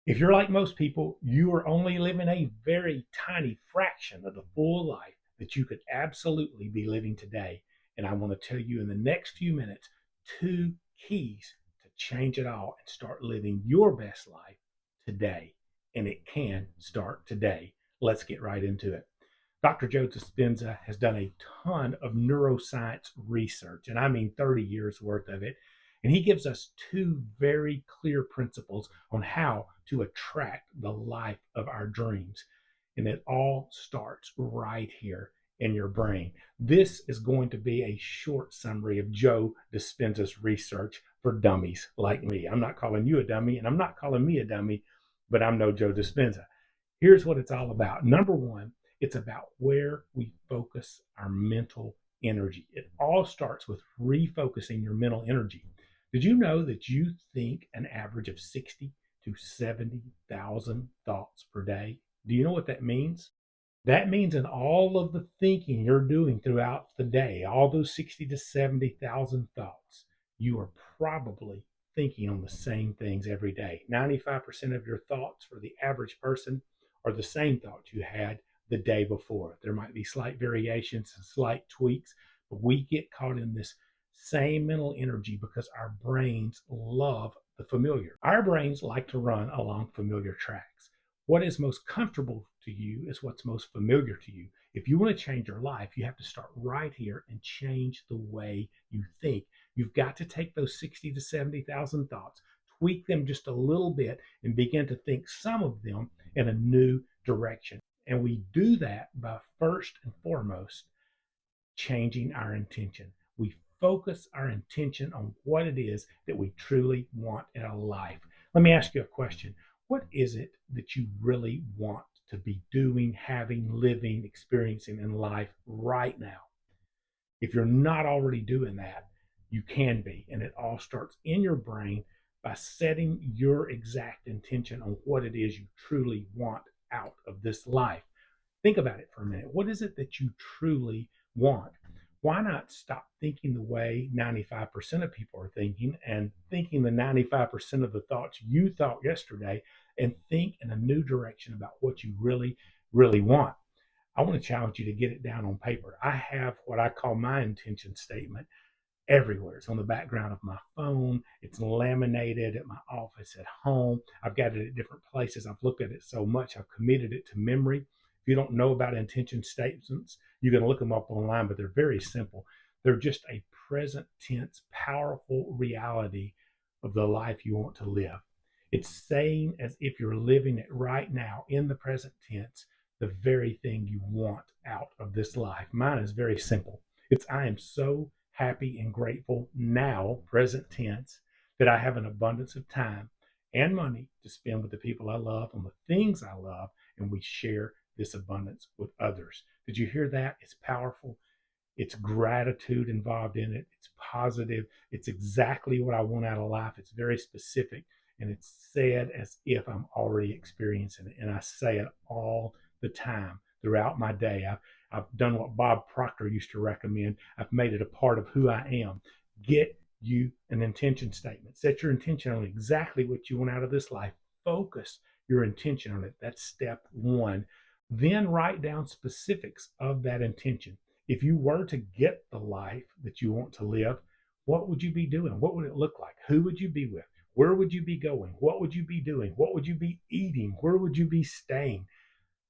If you're like most people, you are only living a very tiny fraction of the full life that you could absolutely be living today. And I want to tell you in the next few minutes two keys to change it all and start living your best life today. And it can start today. Let's get right into it. Dr. Joe Dispenza has done a ton of neuroscience research, and I mean 30 years worth of it. And he gives us two very clear principles on how to attract the life of our dreams. And it all starts right here in your brain. This is going to be a short summary of Joe Dispenza's research for dummies like me. I'm not calling you a dummy, and I'm not calling me a dummy, but I'm no Joe Dispenza. Here's what it's all about. Number one, it's about where we focus our mental energy. It all starts with refocusing your mental energy. Did you know that you think an average of 60 to 70,000 thoughts per day? Do you know what that means? That means in all of the thinking you're doing throughout the day, all those 60 to 70,000 thoughts, you are probably thinking on the same things every day. 95% of your thoughts for the average person are the same thoughts you had the day before. There might be slight variations and slight tweaks, but we get caught in this same mental energy because our brains love the familiar. Our brains like to run along familiar tracks. What is most comfortable to you is what's most familiar to you. If you want to change your life, you have to start right here and change the way you think. You've got to take those 60 to 70,000 thoughts, tweak them just a little bit, and begin to think some of them in a new direction. And we do that by first and foremost changing our intention. We focus our intention on what it is that we truly want in our life. Let me ask you a question. What is it that you really want to be doing, having, living, experiencing in life right now? If you're not already doing that, you can be. And it all starts in your brain by setting your exact intention on what it is you truly want out of this life. Think about it for a minute. What is it that you truly want? Why not stop thinking the way 95% of people are thinking and thinking the 95% of the thoughts you thought yesterday and think in a new direction about what you really, really want? I want to challenge you to get it down on paper. I have what I call my intention statement everywhere. It's on the background of my phone. It's laminated at my office, at home. I've got it at different places. I've looked at it so much, I've committed it to memory. If you don't know about intention statements, you can look them up online, but they're very simple. They're just a present tense, powerful reality of the life you want to live. It's saying as if you're living it right now in the present tense, the very thing you want out of this life. Mine is very simple. It's I am so happy and grateful now, present tense, that I have an abundance of time and money to spend with the people I love on the things I love, and we share this abundance with others. Did you hear that? It's powerful. It's gratitude involved in it. It's positive. It's exactly what I want out of life. It's very specific, and it's said as if I'm already experiencing it. And I say it all the time throughout my day. I've done what Bob Proctor used to recommend. I've made it a part of who I am. Get you an intention statement. Set your intention on exactly what you want out of this life. Focus your intention on it. That's step one. Then write down specifics of that intention. If you were to get the life that you want to live, what would you be doing? What would it look like? Who would you be with? Where would you be going? What would you be doing? What would you be eating? Where would you be staying?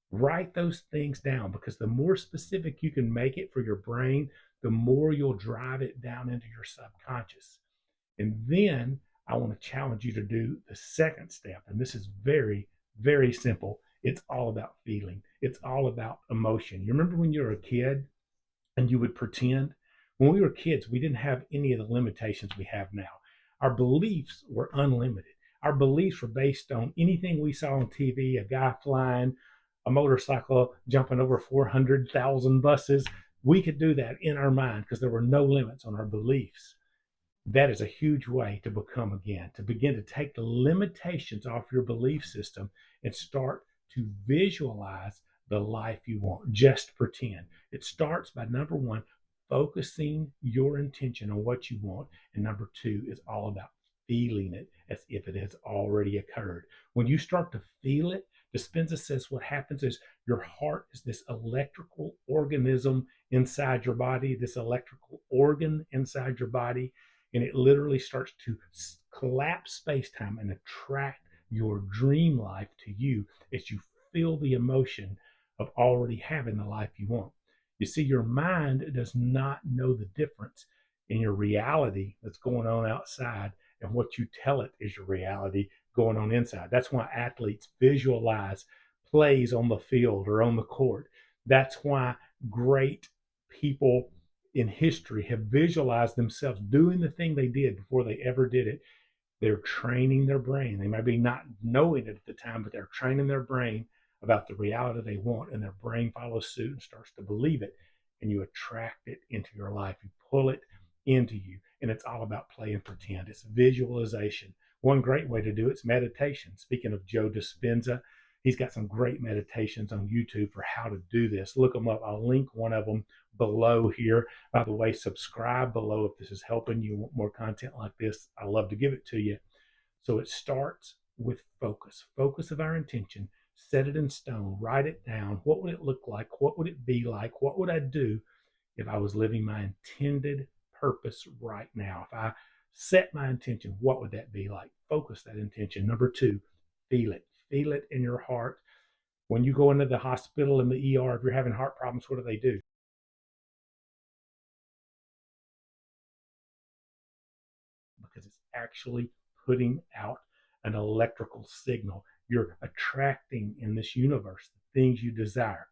Write those things down, because the more specific you can make it for your brain, the more you'll drive it down into your subconscious. And then I want to challenge you to do the second step. And this is very, very simple. It's all about feeling, it's all about emotion. You remember when you were a kid and you would pretend? When we were kids, we didn't have any of the limitations we have now. Our beliefs were unlimited. Our beliefs were based on anything we saw on TV, a guy flying, a motorcycle jumping over 400,000 buses. We could do that in our mind because there were no limits on our beliefs. That is a huge way to become again, to begin to take the limitations off your belief system and start to visualize the life you want. Just pretend. It starts by number one, focusing your intention on what you want. And number two is all about feeling it as if it has already occurred. When you start to feel it, Dispenza says what happens is your heart is this electrical organism inside your body, this electrical organ inside your body, and it literally starts to collapse space time and attract your dream life to you as you feel the emotion of already having the life you want. You see, your mind does not know the difference in your reality that's going on outside and what you tell it is your reality going on inside. That's why athletes visualize plays on the field or on the court. That's why great people in history have visualized themselves doing the thing they did before they ever did it. They're training their brain. They might be not knowing it at the time, but they're training their brain about the reality they want, and their brain follows suit and starts to believe it, and you attract it into your life. You pull it into you, and it's all about play and pretend. It's visualization. One great way to do it is meditation. Speaking of Joe Dispenza, he's got some great meditations on YouTube for how to do this. Look them up. I'll link one of them below here. By the way, subscribe below if this is helping you want more content like this. I love to give it to you. So it starts with focus of our intention. Set it in stone, write it down. What would it look like? What would it be like? What would I do if I was living my intended purpose right now? If I set my intention, what would that be like? Focus that intention. Number two, feel it. Feel it in your heart. When you go into the hospital in the ER, if you're having heart problems, what do? Because it's actually putting out an electrical signal. You're attracting in this universe the things you desire.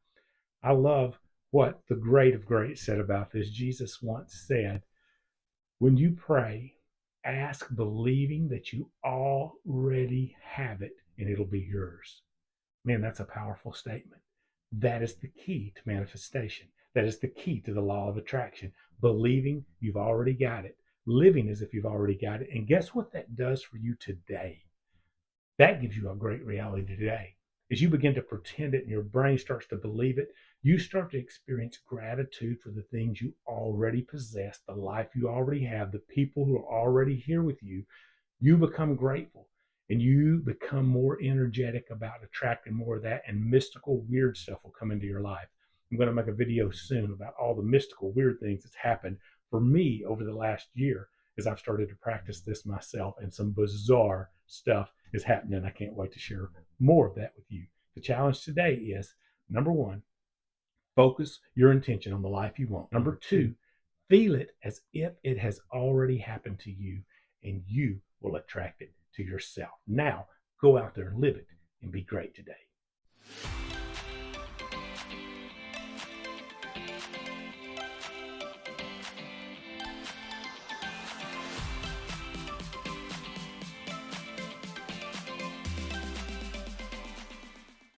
I love what the great of greats said about this. Jesus once said, when you pray, ask believing that you already have it and it'll be yours. Man, that's a powerful statement. That is the key to manifestation. That is the key to the law of attraction. Believing you've already got it, living as if you've already got it. And guess what that does for you today? That gives you a great reality today. As you begin to pretend it and your brain starts to believe it, you start to experience gratitude for the things you already possess, the life you already have, the people who are already here with you. You become grateful and you become more energetic about attracting more of that, and mystical, weird stuff will come into your life. I'm going to make a video soon about all the mystical, weird things that's happened for me over the last year as I've started to practice this myself, and some bizarre stuff is happening. I can't wait to share more of that with you. The challenge today is, number one, focus your intention on the life you want. Number two, feel it as if it has already happened to you, and you will attract it to yourself. Now, go out there and live it and be great today.